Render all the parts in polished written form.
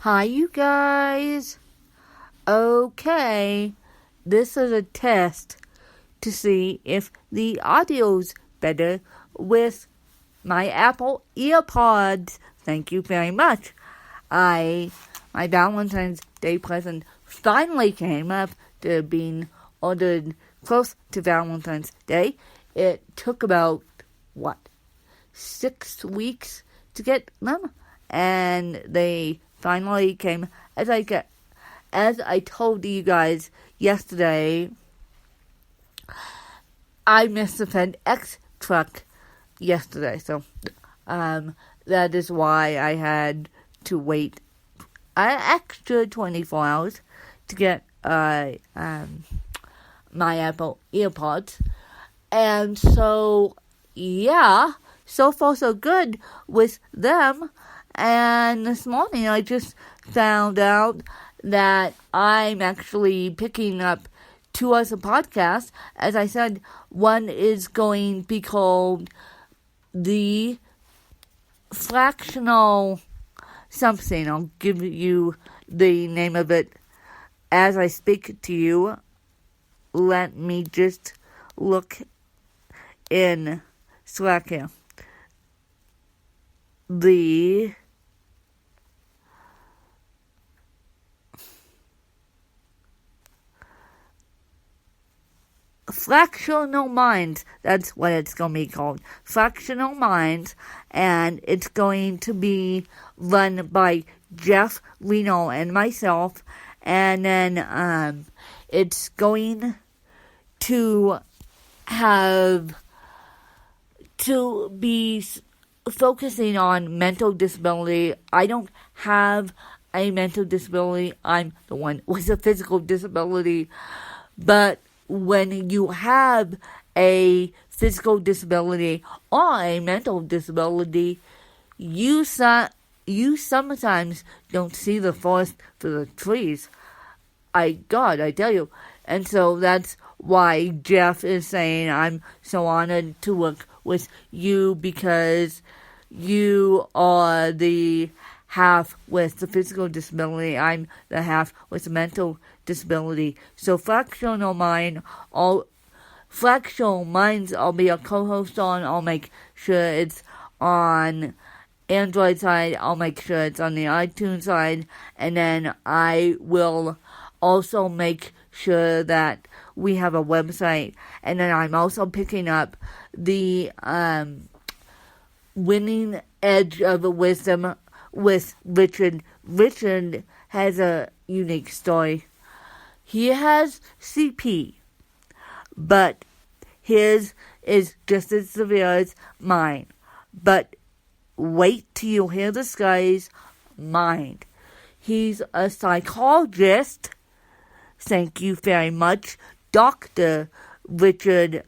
Hi, you guys. Okay, this is a test to see if the audio's better with my Apple EarPods. Thank you very much. My Valentine's Day present finally came up to being ordered close to Valentine's Day. It took about, 6 weeks to get them, and they finally came. As I told you guys yesterday, I missed the FedEx truck yesterday, so that is why I had to wait an extra 24 hours to get my Apple EarPods. And so, yeah, so far so good with them. And this morning I just found out that I'm actually picking up 2 other podcasts. As I said, one is going to be called The Fractional Something. I'll give you the name of it as I speak to you. Let me just look in Slack here. The Fractional Minds, that's what it's going to be called. Fractional Minds, and it's going to be run by Jeff Reno and myself, and then it's going to have to be focusing on mental disability. I don't have a mental disability. I'm the one with a physical disability, but when you have a physical disability or a mental disability, you sometimes don't see the forest for the trees. I tell you. And so that's why Jeff is saying I'm so honored to work with you, because you are the half with the physical disability. I'm the half with the mental disability. So Fractional Minds, I'll be a co-host on. I'll make sure it's on Android side. I'll make sure it's on the iTunes side. And then I will also make sure that we have a website. And then I'm also picking up the Winning Edge of Wisdom with Richard. Richard has a unique story. He has CP, but his is just as severe as mine. But wait till you hear this guy's mind. He's a psychologist. Thank you very much, Dr. Richard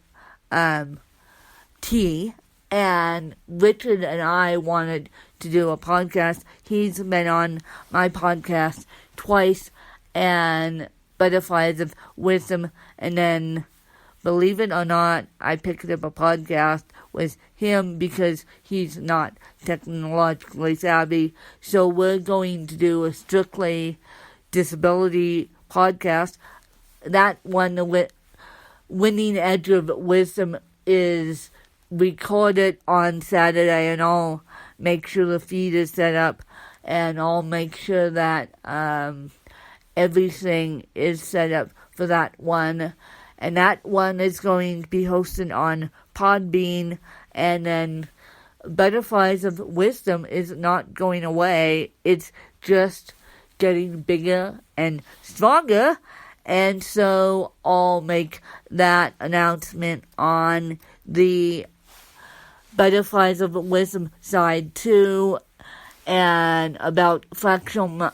T. And Richard and I wanted to do a podcast. He's been on my podcast twice, and Butterflies of Wisdom, and then, believe it or not, I picked up a podcast with him because he's not technologically savvy. So we're going to do a strictly disability podcast. That one, the Winning Edge of Wisdom, is recorded on Saturday, and I'll make sure the feed is set up, and I'll make sure that everything is set up for that one. And that one is going to be hosted on Podbean. And then Butterflies of Wisdom is not going away. It's just getting bigger and stronger. And so I'll make that announcement on the Butterflies of Wisdom side too. And about Fractional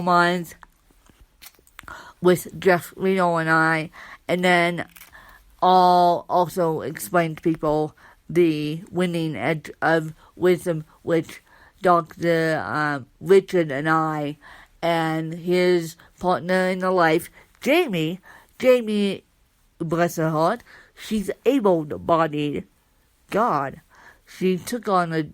Minds with Jeff Reno and I. And then I'll also explain to people the Winning Edge of Wisdom, which Dr. Richard and I and his partner in the life, Jamie, bless her heart, she's able-bodied. God, she took on a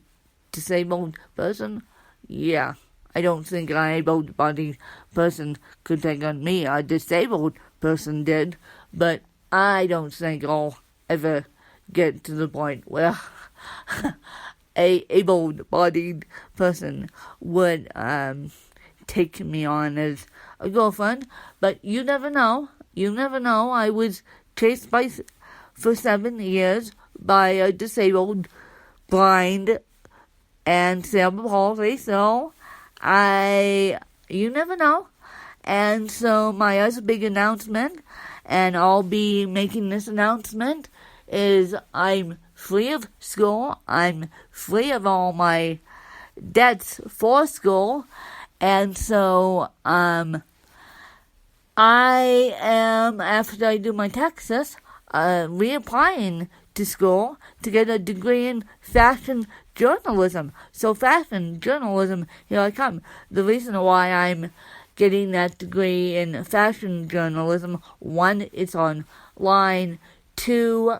disabled person? Yeah, I don't think an able-bodied person could take on me. A disabled person did, but I don't think I'll ever get to the point where a able-bodied person would take me on as a girlfriend. But you never know. You never know. I was chased for 7 years by a disabled, blind, and cerebral palsy, so you never know. And so my other big announcement, and I'll be making this announcement, is I'm free of school. I'm free of all my debts for school. And so I am, after I do my taxes, reapplying to school to get a degree in fashion journalism. So fashion journalism, here I come. The reason why I'm getting that degree in fashion journalism, 1, it's online, 2,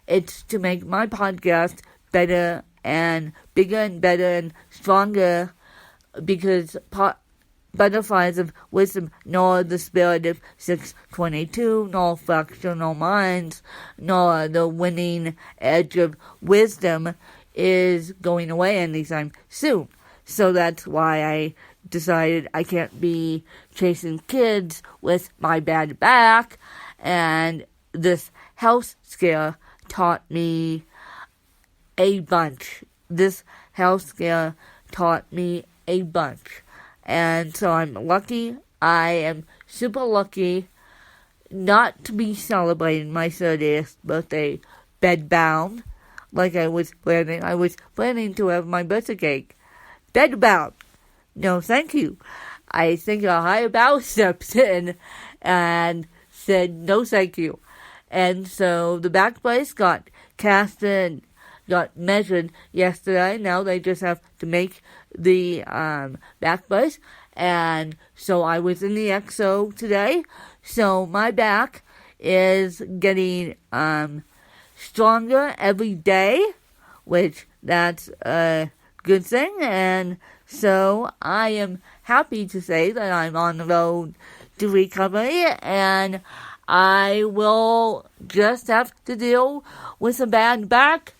it's to make my podcast better and bigger and better and stronger, because Butterflies of Wisdom, nor the Spirit of 622, nor Fractional Minds, nor the Winning Edge of Wisdom is going away anytime soon. So that's why I decided I can't be chasing kids with my bad back, and this health scare taught me a bunch. This health scare taught me a bunch. And so I'm lucky. I am super lucky not to be celebrating my 30th birthday bedbound like I was planning. I was planning to have my birthday cake bedbound. No, thank you. I think a higher power stepped in and said no thank you. And so the back brace got cast and got measured yesterday. Now they just have to make the back brace. And so I was in the XO today. So my back is getting stronger every day, which that's a good thing. And so I am happy to say that I'm on the road to recovery, and I will just have to deal with a bad back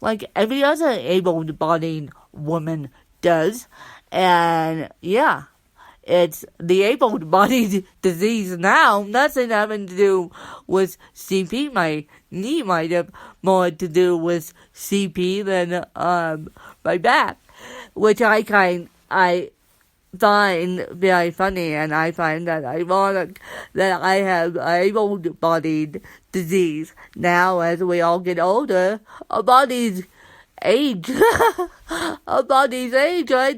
like every other able-bodied woman does. And yeah, it's the able-bodied disease now. Nothing having to do with CP. My knee might have more to do with CP than my back, which I find very funny, and I find that ironic that I have able-bodied disease. Now, as we all get older, our bodies age. Our bodies age. I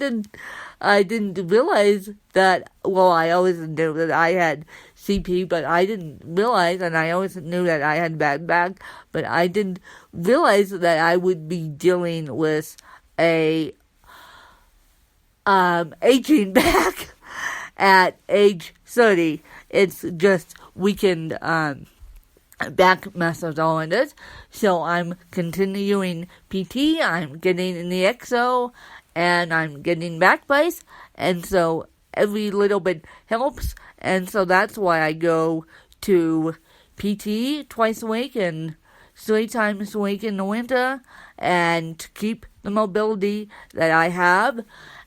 didn't realize that. Well, I always knew that I had CP, but I didn't realize, and I always knew that I had bad back, but I didn't realize that I would be dealing with a aging back at age 30. It's just weakened back muscles all in it. So I'm continuing PT, I'm getting in the XO, and I'm getting back brace, and so every little bit helps. And so that's why I go to PT twice a week and 3 times a week in the winter, and to keep the mobility that I have.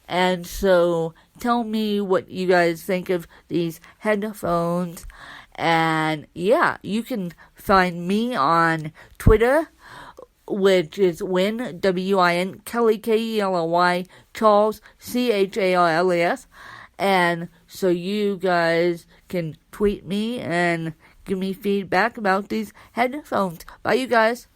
And so tell me what you guys think of these headphones. And yeah, you can find me on Twitter, which is Win, W-I-N, Kelly, K-E-L-L-Y, Charles, C-H-A-R-L-E-S. And so you guys can tweet me and give me feedback about these headphones. Bye, you guys.